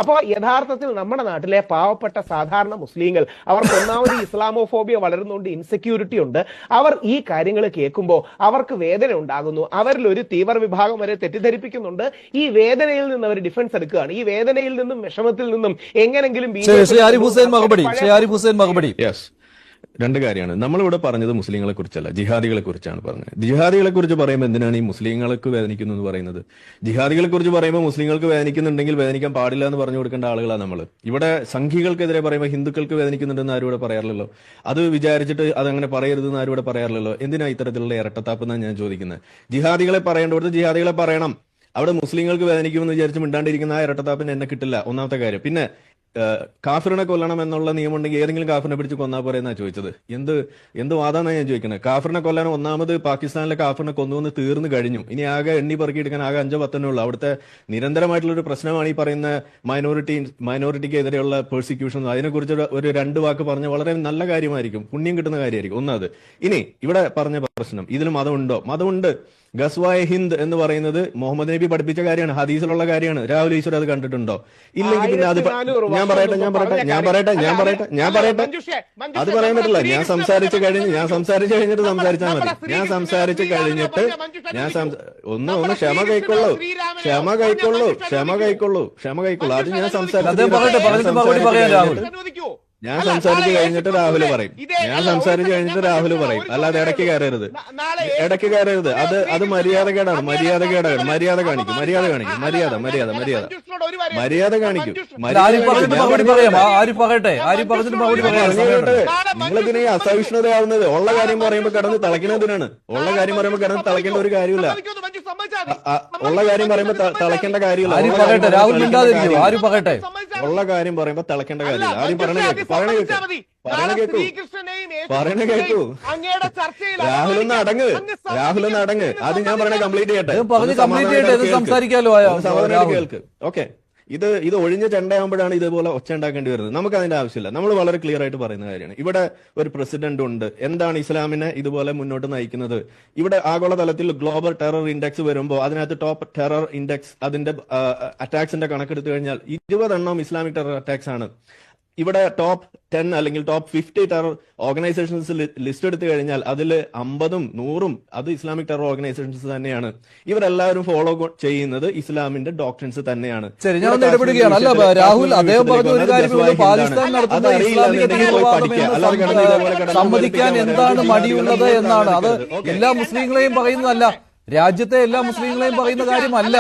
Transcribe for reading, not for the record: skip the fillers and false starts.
അപ്പോൾ യഥാർത്ഥത്തിൽ നമ്മുടെ നാട്ടിലെ പാവപ്പെട്ട സാധാരണ മുസ്ലിങ്ങൾ അവർക്ക് ഒന്നാമത് ഇസ്ലാമോഫോബിയ വളരുന്നുണ്ട്, ഇൻസെക്യൂരിറ്റി ഉണ്ട്. അവർ ഈ കാര്യങ്ങൾ കേൾക്കുമ്പോൾ അവർക്ക് വേദന ഉണ്ടാകുന്നു. അവരിൽ ഒരു തീവ്ര വിഭാഗം വരെ തെറ്റിദ്ധരിപ്പിക്കുന്നുണ്ട്. ഈ വേദനയിൽ നിന്ന് അവർ ഡിഫൻസ് എടുക്കുകയാണ്. ഈ വേദനയിൽ നിന്നും വിഷമത്തിൽ നിന്നും എങ്ങനെങ്കിലും രണ്ട് കാര്യമാണ് നമ്മളിവിടെ പറഞ്ഞത്. മുസ്ലിങ്ങളെ കുറിച്ചല്ല, ജിഹാദികളെ കുറിച്ചാണ് പറഞ്ഞത്. ജിഹാദികളെ കുറിച്ച് പറയുമ്പോൾ എന്തിനാണ് ഈ മുസ്ലിങ്ങൾക്ക് വേദനിക്കുന്നു എന്ന് പറയുന്നത്? ജിഹാദികളെ കുറിച്ച് പറയുമ്പോൾ മുസ്ലിങ്ങൾക്ക് വേദനിക്കുന്നുണ്ടെങ്കിൽ വേദനിക്കാൻ പാടില്ല എന്ന് പറഞ്ഞു കൊടുക്കേണ്ട ആളുകളാണ് നമ്മൾ. ഇവിടെ സംഘികൾക്കെതിരെ പറയുമ്പോൾ ഹിന്ദുക്കൾക്ക് വേദനിക്കുന്നുണ്ടെന്ന് ആരും ഇവിടെ പറയാറില്ലല്ലോ. അത് വിചാരിച്ചിട്ട് അതങ്ങനെ പറയരുതെന്ന് ആരും ഇവിടെ പറയാറില്ലല്ലോ. എന്തിനാ ഇത്തരത്തിലുള്ള ഇരട്ടത്താപ്പ് എന്നാണ് ഞാൻ ചോദിക്കുന്നത്. ജിഹാദികളെ പറയേണ്ടടുത്ത് ജിഹാദികളെ പറയണം. അവിടെ മുസ്ലിങ്ങൾക്ക് വേദനിക്കുമെന്ന് വിചാരിച്ച് മിണ്ടാണ്ടിരിക്കുന്ന ആ ഇരട്ടത്താപ്പിന് എന്നെ കിട്ടില്ല, ഒന്നാമത്തെ കാര്യം. പിന്നെ കാഫിറിനെ കൊല്ലണം എന്നുള്ള നിയമം ഉണ്ടെങ്കിൽ ഏതെങ്കിലും കാഫിറിനെ പിടിച്ച് കൊന്നാ പോരെന്നാ ചോദിച്ചത്. എന്ത് വാദാന്നാണ് ഞാൻ ചോദിക്കുന്നത്? കാഫിറിനെ കൊല്ലാൻ ഒന്നാമത് പാകിസ്ഥാനിലെ കാഫിറിനെ കൊന്നുവന്ന് തീർന്നു കഴിഞ്ഞു. ഇനി ആകെ എണ്ണി പെറുക്കിയെടുക്കാൻ ആകെ 5-10 ഉള്ളൂ. അവിടുത്തെ നിരന്തരമായിട്ടുള്ള ഒരു പ്രശ്നമാണ് ഈ പറയുന്ന മൈനോറിറ്റിക്കെതിരെയുള്ള പെർസിക്യൂഷൻ. അതിനെക്കുറിച്ച് ഒരു 2 വാക്ക് പറഞ്ഞ വളരെ നല്ല കാര്യമായിരിക്കും, പുണ്യം കിട്ടുന്ന കാര്യമായിരിക്കും. ഒന്നത്. ഇനി ഇവിടെ പറഞ്ഞ പ്രശ്നം, ഇതിൽ മതമുണ്ടോ? മതമുണ്ട്. ഗസ്വായ ഹിന്ദ് എന്ന് പറയുന്നത് മുഹമ്മദ് നബി പഠിപ്പിച്ച കാര്യമാണ്, ഹദീസിലുള്ള കാര്യമാണ്. രാഹുൽ ഈശ്വർ അത് കണ്ടിട്ടുണ്ടോ? ഇല്ലെങ്കിൽ പിന്നെ അത് ഞാൻ പറയട്ടെ അത് പറയാൻ പറ്റില്ല. ഞാൻ സംസാരിച്ചു കഴിഞ്ഞിട്ട് സംസാരിച്ചാൽ മതി. ഞാൻ സംസാരിച്ചു കഴിഞ്ഞിട്ട് ഒന്ന് ക്ഷമ കൈക്കൊള്ളൂ. അത് ഞാൻ സംസാരിച്ചു കഴിഞ്ഞിട്ട് രാഹുൽ പറയും. അല്ലാതെ ഇടയ്ക്ക് കയറരുത്. അത് മര്യാദകേടാണ്. മര്യാദ കാണിക്കും. നിങ്ങളിതിനെ അസഹിഷ്ണുതയാവുന്നത് ഉള്ള കാര്യം പറയുമ്പോൾ കിടന്ന് തിളയ്ക്കുന്നതിനാണ്. ഉള്ള കാര്യം പറയുമ്പോൾ കിടന്ന് തിളയ്ക്കേണ്ട ഒരു കാര്യമില്ല. ഉള്ള കാര്യം പറയുമ്പോൾ തിളയ്ക്കേണ്ട കാര്യമില്ല. ഉള്ള കാര്യം പറയുമ്പോൾ തിളയ്ക്കേണ്ട കാര്യമില്ല. ആദ്യം പറയണ കേക്കൂ. രാഹുലൊന്ന് അടങ്ങ്. ആദ്യം ഞാൻ പറയണ കംപ്ലീറ്റ് ചെയ്യട്ടെ. കേൾക്ക്. ഓക്കെ. ഇത് ഒഴിഞ്ഞ ചെണ്ടയാകുമ്പോഴാണ് ഇതുപോലെ ഒച്ച ഉണ്ടാക്കേണ്ടി വരുന്നത്. നമുക്ക് അതിന്റെ ആവശ്യമില്ല. നമ്മൾ വളരെ ക്ലിയർ ആയിട്ട് പറയുന്ന കാര്യമാണ്. ഇവിടെ ഒരു പ്രസിഡന്റ് ഉണ്ട്. എന്താണ് ഇസ്ലാമിനെ ഇതുപോലെ മുന്നോട്ട് നയിക്കുന്നത്? ഇവിടെ ആഗോളതലത്തിൽ ഗ്ലോബൽ ടെറർ ഇൻഡെക്സ് വരുമ്പോൾ അതിനകത്ത് ടോപ്പ് ടെറർ ഇൻഡെക്സ് അതിന്റെ അറ്റാക്സിന്റെ കണക്കെടുത്തു കഴിഞ്ഞാൽ 20 എണ്ണം ഇസ്ലാമിക് ടെറർ അറ്റാക്സ് ആണ്. ഇവിടെ ടോപ്പ് 10 അല്ലെങ്കിൽ ടോപ്പ് 50 ടെറർ ഓർഗനൈസേഷൻസ് ലിസ്റ്റ് എടുത്തു കഴിഞ്ഞാൽ അതിൽ 50ഉം 100ഉം അത് ഇസ്ലാമിക് ടെറർ ഓർഗനൈസേഷൻസ് തന്നെയാണ്. ഇവരെല്ലാവരും ഫോളോ ചെയ്യുന്നത് ഇസ്ലാമിന്റെ ഡോക്ട്രിൻസ് തന്നെയാണ്. സമ്മതിക്കാൻ എന്താണ് മടിയുള്ളത് എന്നാണ്. അത് എല്ലാ മുസ്ലിങ്ങളെയും പറയുന്നതല്ല, രാജ്യത്തെ എല്ലാ മുസ്ലിങ്ങളെയും പറയുന്ന കാര്യമല്ല.